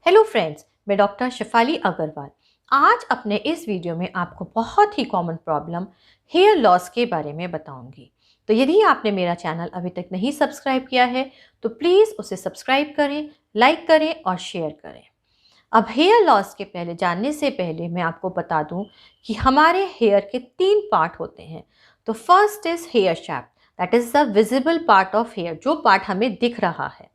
Hello friends, मैं doctor Shifali Agarwal. आज अपने इस वीडियो में आपको बहुत ही कॉमन प्रॉब्लम हेयर लॉस के बारे में बताऊंगी। तो यदि आपने मेरा चैनल अभी तक नहीं सब्सक्राइब किया है तो प्लीज़ उसे सब्सक्राइब करें, लाइक करें और शेयर करें। अब हेयर लॉस के पहले जानने से पहले मैं आपको बता दूं कि हमारे हेयर के 3 पार्ट होते हैं। तो first is hair shaft, that is the visible part of hair, जो पार्ट हमें दिख रहा है।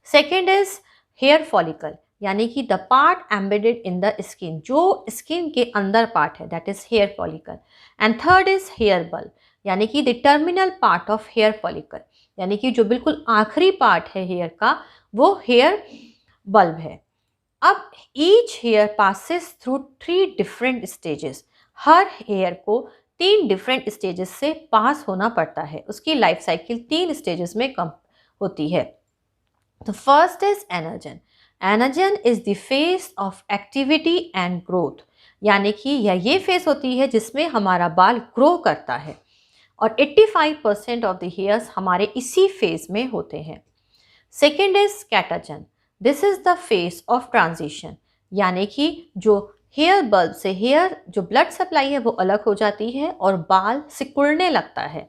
सेकेंड इज हेयर फॉलिकल, यानी कि the part embedded in the skin, जो स्किन के अंदर पार्ट है, that is hair follicle. And third is hair bulb, यानी कि the terminal part of hair follicle, यानी कि जो बिल्कुल आखिरी पार्ट है हेयर का, वो हेयर बल्ब है। अब each hair passes through 3 different stages. हर हेयर को 3 डिफरेंट स्टेजेस से पास होना पड़ता है। उसकी लाइफ साइकिल 3 स्टेजेस में कम होती है। The first is anagen. Anagen is the phase of activity and growth, यानी कि ये फेस होती है जिसमें हमारा बाल ग्रो करता है और 85% ऑफ द हेयर्स हमारे इसी फेज में होते हैं। Second is catagen. This is the phase of transition, यानी कि जो हेयर बल्ब से हेयर जो ब्लड सप्लाई है वो अलग हो जाती है और बाल सिकुड़ने लगता है।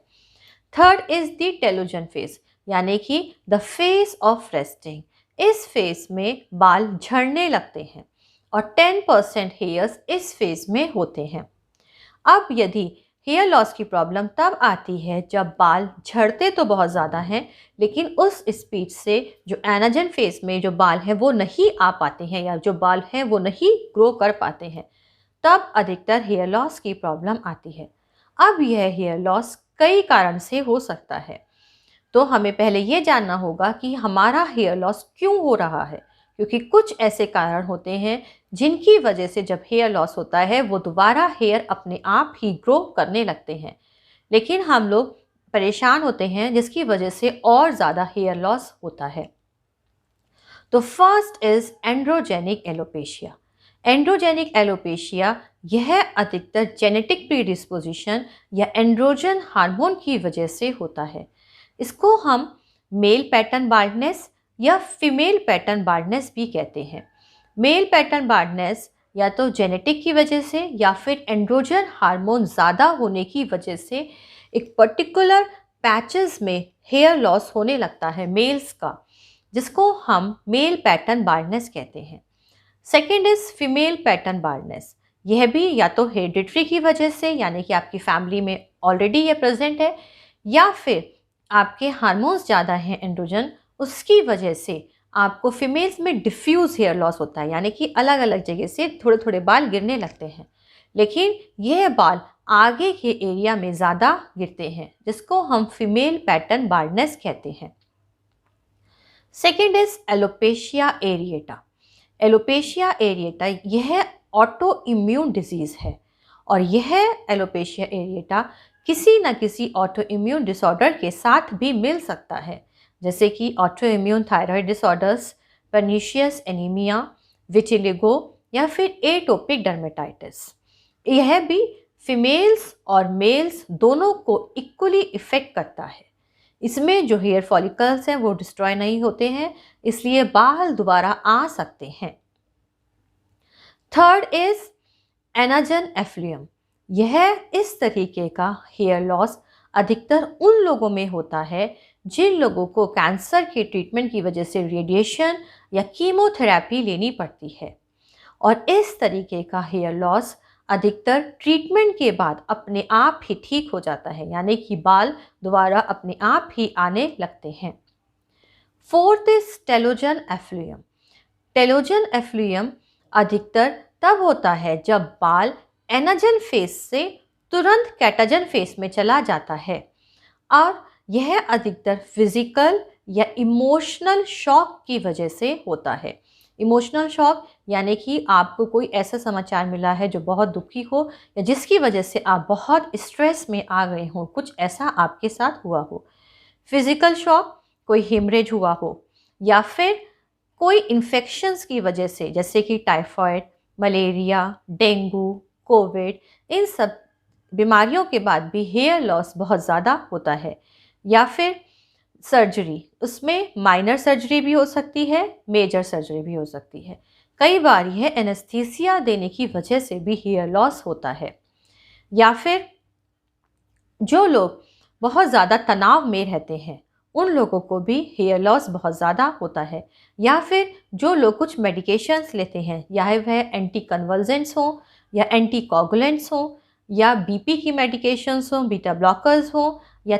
Third is the telogen phase, यानी कि द फेज ऑफ रेस्टिंग। इस फेज में बाल झड़ने लगते हैं और 10% हेयर्स इस फेज में होते हैं। अब यदि हेयर लॉस की प्रॉब्लम तब आती है जब बाल झड़ते तो बहुत ज़्यादा हैं, लेकिन उस स्पीड से जो एनाजन फेज में जो बाल हैं वो नहीं आ पाते हैं, या जो बाल हैं वो नहीं ग्रो कर पाते हैं, तब अधिकतर हेयर लॉस की प्रॉब्लम आती है। अब यह हेयर लॉस कई कारण से हो सकता है, तो हमें पहले ये जानना होगा कि हमारा हेयर लॉस क्यों हो रहा है, क्योंकि कुछ ऐसे कारण होते हैं जिनकी वजह से जब हेयर लॉस होता है वो दोबारा हेयर अपने आप ही ग्रो करने लगते हैं, लेकिन हम लोग परेशान होते हैं जिसकी वजह से और ज़्यादा हेयर लॉस होता है। तो first is androgenic alopecia. Androgenic alopecia यह अधिकतर जेनेटिक प्रीडिस्पोजिशन या एंड्रोजन हार्मोन की वजह से होता है। इसको हम मेल पैटर्न बाल्डनेस या फीमेल पैटर्न बाल्डनेस भी कहते हैं। मेल पैटर्न बाल्डनेस या तो जेनेटिक की वजह से या फिर एंड्रोजन हार्मोन ज़्यादा होने की वजह से एक पर्टिकुलर पैचेस में हेयर लॉस होने लगता है मेल्स का, जिसको हम मेल पैटर्न बाल्डनेस कहते हैं। Second is female pattern baldness. यह भी या तो हेरिडिटरी की वजह से, यानी कि आपकी फैमिली में ऑलरेडी ये प्रेजेंट है, या फिर आपके हार्मोन्स ज़्यादा हैं एंड्रोजन, उसकी वजह से आपको फीमेल्स में डिफ्यूज़ हेयर लॉस होता है, यानी कि अलग अलग जगह से थोड़े थोड़े बाल गिरने लगते हैं, लेकिन यह बाल आगे के एरिया में ज़्यादा गिरते हैं, जिसको हम फीमेल पैटर्न बाल्डनेस कहते हैं। Second is alopecia areata. Alopecia areata यह ऑटो इम्यून डिजीज़ है और यह एलोपेशिया एरिएटा किसी न किसी ऑटो इम्यून डिसऑर्डर के साथ भी मिल सकता है, जैसे कि auto immune thyroid disorders, pernicious anaemia, vitiligo या फिर एटोपिक डर्मेटाइटिस। यह भी फीमेल्स और मेल्स दोनों को इक्वली इफेक्ट करता है। इसमें जो हेयर फॉलिकल्स हैं वो डिस्ट्रॉय नहीं होते हैं, इसलिए बाल दोबारा आ सकते हैं। Third is anagen effluvium. यह इस तरीके का हेयर लॉस अधिकतर उन लोगों में होता है जिन लोगों को कैंसर के ट्रीटमेंट की वजह से रेडिएशन या कीमोथेरेपी लेनी पड़ती है, और इस तरीके का हेयर लॉस अधिकतर ट्रीटमेंट के बाद अपने आप ही ठीक हो जाता है, यानी कि बाल दोबारा अपने आप ही आने लगते हैं। Fourth is telogen effluvium. Telogen effluvium अधिकतर तब होता है जब बाल एनाजन फेस से तुरंत कैटाजन फेस में चला जाता है, और यह अधिकतर फिजिकल या इमोशनल शॉक की वजह से होता है। इमोशनल शॉक यानी कि आपको कोई ऐसा समाचार मिला है जो बहुत दुखी हो, या जिसकी वजह से आप बहुत स्ट्रेस में आ गए हों, कुछ ऐसा आपके साथ हुआ हो। फिजिकल शॉक, कोई हेमरेज हुआ हो, या फिर कोई इन्फेक्शंस की वजह से, जैसे कि टाइफाइड, मलेरिया, डेंगू, कोविड, इन सब बीमारियों के बाद भी हेयर लॉस बहुत ज़्यादा होता है। या फिर सर्जरी, उसमें माइनर सर्जरी भी हो सकती है, मेजर सर्जरी भी हो सकती है। कई बार यह एनेस्थीसिया देने की वजह से भी हेयर लॉस होता है। या फिर जो लोग बहुत ज़्यादा तनाव में रहते हैं उन लोगों को भी हेयर लॉस बहुत ज़्यादा होता है। या फिर जो लोग कुछ मेडिकेशंस लेते हैं, या वह एंटी कन्वल्जेंट्स हो या एंटी कोगुलेंट्स हो या बीपी की मेडिकेशंस हो, बीटा ब्लॉकर्स हो या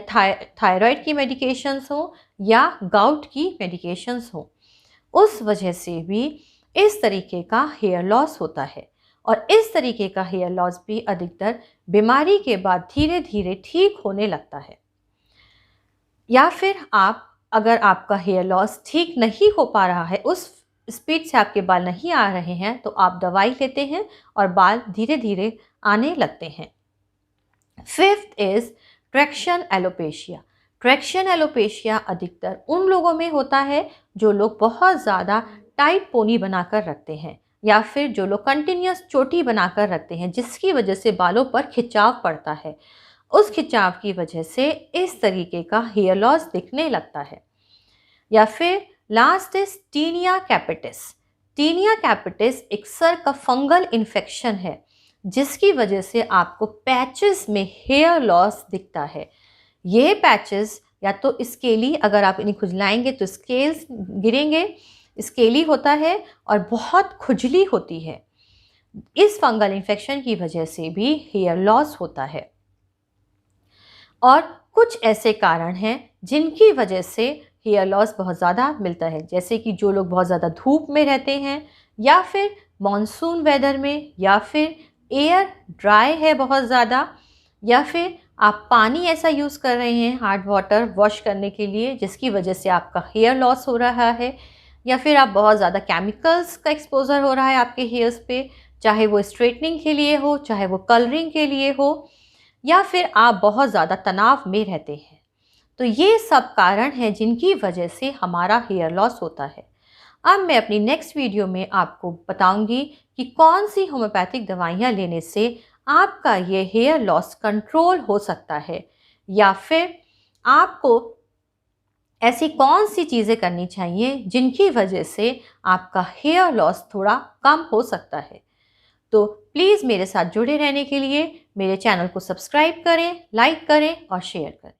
थायराइड की मेडिकेशंस हो या गाउट की मेडिकेशंस हो, उस वजह से भी इस तरीके का हेयर लॉस होता है। और इस तरीके का हेयर लॉस भी अधिकतर बीमारी के बाद धीरे धीरे ठीक होने लगता है। या फिर आप, अगर आपका हेयर लॉस ठीक नहीं हो पा रहा है, उस स्पीड से आपके बाल नहीं आ रहे हैं, तो आप दवाई लेते हैं और बाल धीरे धीरे आने लगते हैं। Fifth is traction alopecia. Traction alopecia अधिकतर उन लोगों में होता है जो लोग बहुत ज़्यादा टाइट पोनी बनाकर रखते हैं, या फिर जो लोग कंटिन्यूस चोटी बनाकर रखते हैं जिसकी वजह से बालों पर खिंचाव पड़ता है। उस खिंचाव की वजह से इस तरीके का हेयर लॉस दिखने लगता है। या फिर last is tinea capitis. Tinea capitis एक सर का फंगल इन्फेक्शन है जिसकी वजह से आपको पैचेस में हेयर लॉस दिखता है। ये पैचेस या तो स्केली, अगर आप इन्हें खुजलाएंगे तो स्केल्स गिरेंगे, स्केली होता है और बहुत खुजली होती है। इस फंगल इन्फेक्शन की वजह से भी हेयर लॉस होता है। और कुछ ऐसे कारण हैं जिनकी वजह से हेयर लॉस बहुत ज़्यादा मिलता है, जैसे कि जो लोग बहुत ज़्यादा धूप में रहते हैं, या फिर मॉनसून वेदर में, या फिर एयर ड्राई है बहुत ज़्यादा, या फिर आप पानी ऐसा यूज़ कर रहे हैं हार्ड वाटर वॉश करने के लिए जिसकी वजह से आपका हेयर लॉस हो रहा है, या फिर आप बहुत ज़्यादा केमिकल्स का एक्सपोजर हो रहा है आपके हेयर्स पे, चाहे वो स्ट्रेटनिंग के लिए हो, चाहे वो कलरिंग के लिए हो, या फिर आप बहुत ज़्यादा तनाव में रहते हैं। तो ये सब कारण हैं जिनकी वजह से हमारा हेयर लॉस होता है। अब मैं अपनी नेक्स्ट वीडियो में आपको बताऊंगी कि कौन सी होम्योपैथिक दवाइयाँ लेने से आपका ये हेयर लॉस कंट्रोल हो सकता है, या फिर आपको ऐसी कौन सी चीज़ें करनी चाहिए जिनकी वजह से आपका हेयर लॉस थोड़ा कम हो सकता है। तो प्लीज़ मेरे साथ जुड़े रहने के लिए मेरे चैनल को सब्सक्राइब करें, लाइक करें और शेयर करें।